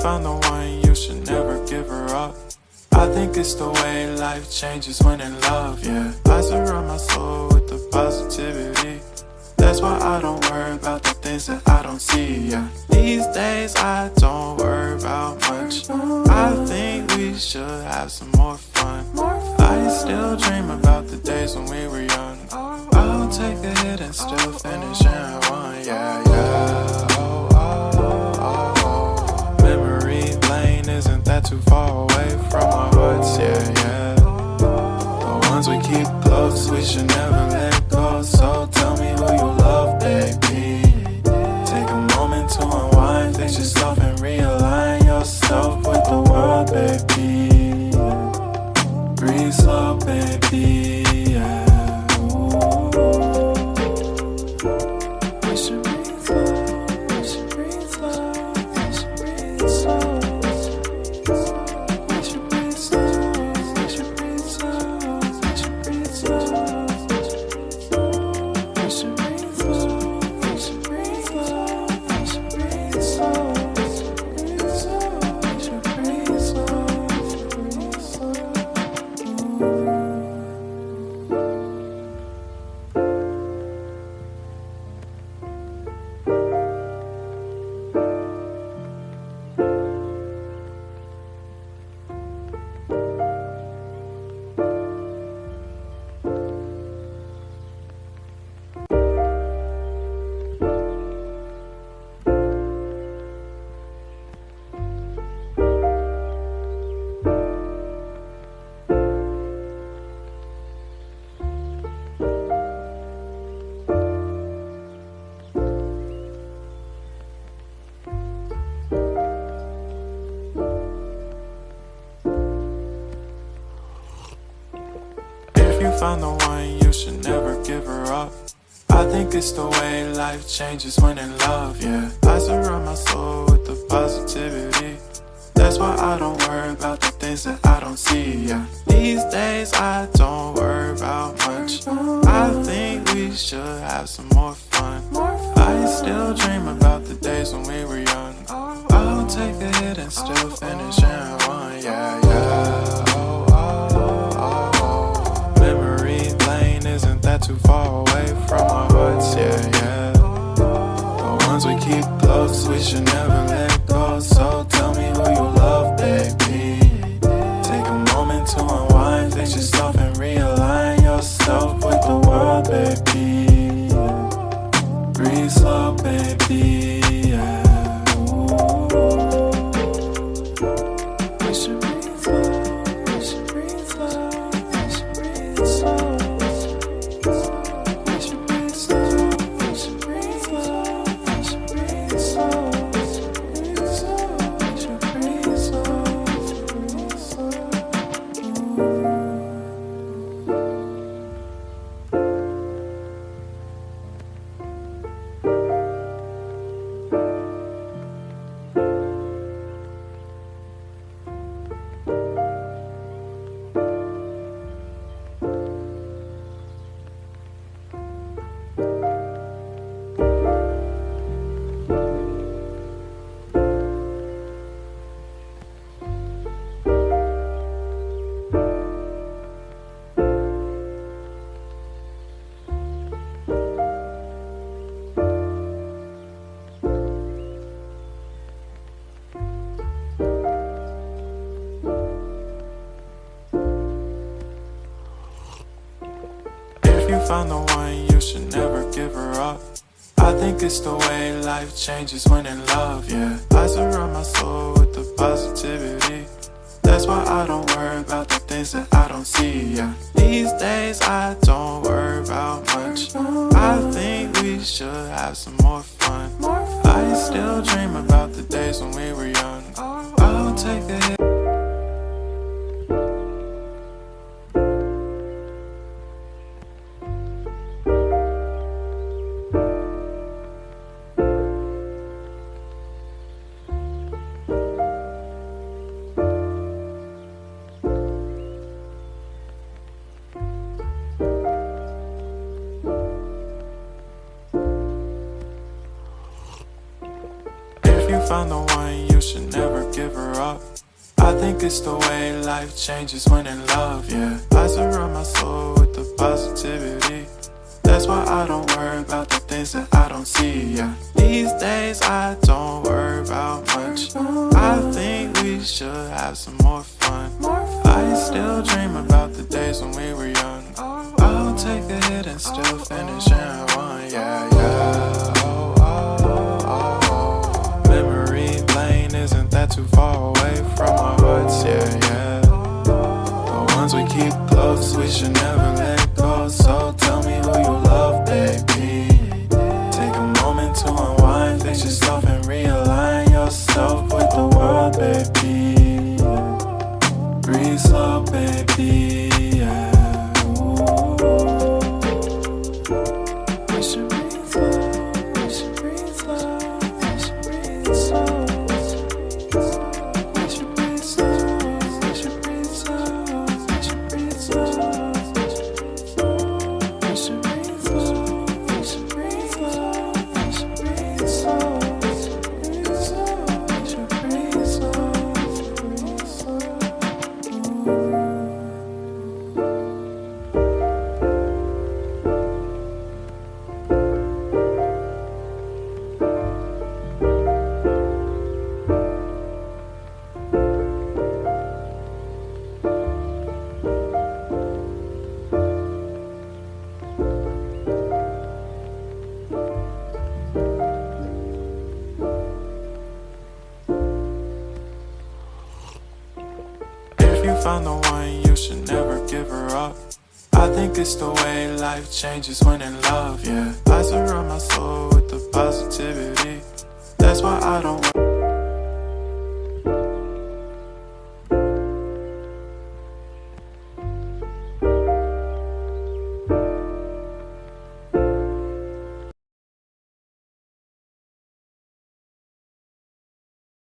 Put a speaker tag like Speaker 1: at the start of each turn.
Speaker 1: found the one, you should never give her up. I think it's the way life changes when in love, yeah. I surround my soul with the positivity. That's why I don't worry about the things that I don't see, yeah. These days I don't worry about much. I think we should have some more fun. I still dream about the days when we were young. I'll take a hit and still finish in one, yeah, yeah. Oh, oh, oh, oh. Memory lane isn't that too far away from our hearts, yeah, yeah. The ones we keep close, we should never let go. So tell me who you love, baby. Take a moment to unwind, fix yourself and realign yourself with the world, baby. Breathe slow, baby, yeah. We should breathe slow, we should breathe slow, we should breathe slow. We should breathe slow, we should breathe slow, we should breathe slow. We should breathe slow, we should breathe slow, we should breathe slow. We should breathe slow, breathe slow. If you found the one, you should never give her up. I think it's the way life changes when in love, yeah. I surround my soul with the positivity. That's why I don't worry about the things that I don't see, yeah. These days I don't worry about much. I think we should have some more fun. I still dream about the days when we were young. I'll take a hit and still finish in one, yeah, yeah. Oh, oh, oh, oh. Memory lane isn't that too far away from our hearts, yeah, yeah. The ones we keep close, we should never let go. So tell me who you love, baby. Take a moment to unwind, fix yourself and realign yourself with the world, baby. Breathe slow, baby, yeah. We should breathe slow, we should breathe slow, we should breathe slow. We should breathe slow, we should breathe slow, we should breathe slow. We should breathe slow, breathe slow. If you found the one, you should never give her up. I think it's the way life changes when in love, yeah. I surround my soul with the positivity. That's why I don't worry about the things that I don't see, yeah. These days I don't worry about much. I think we should have some more fun. I still dream about the days when we were young. I'll take a hit. If you found the one, you you should never give her up. I think it's the way life changes when in love, yeah. I surround my soul with the positivity. That's why I don't worry about the things that I don't see, yeah. These days I don't worry about much. I think we should have some more fun. I still dream about the days when we were young. I'll take a hit and still finish in one, yeah, yeah. Oh, oh, oh, oh. Memory lane isn't that too far away from our hearts, yeah, yeah. The ones we keep close, we should never let go. So tell me who you love, baby. Take a moment to unwind, fix yourself and realign yourself with the world, baby. Breathe slow, baby, yeah. We should breathe slow, we should breathe slow, we should breathe slow. We should breathe slow, we should breathe slow, we should breathe slow. We should breathe slow, we should breathe slow, we should breathe slow. We should breathe slow, breathe slow. If you found the one, you should never give her up. I think it's the way life changes when in love, yeah. I surround my soul with the positivity. That's why I don't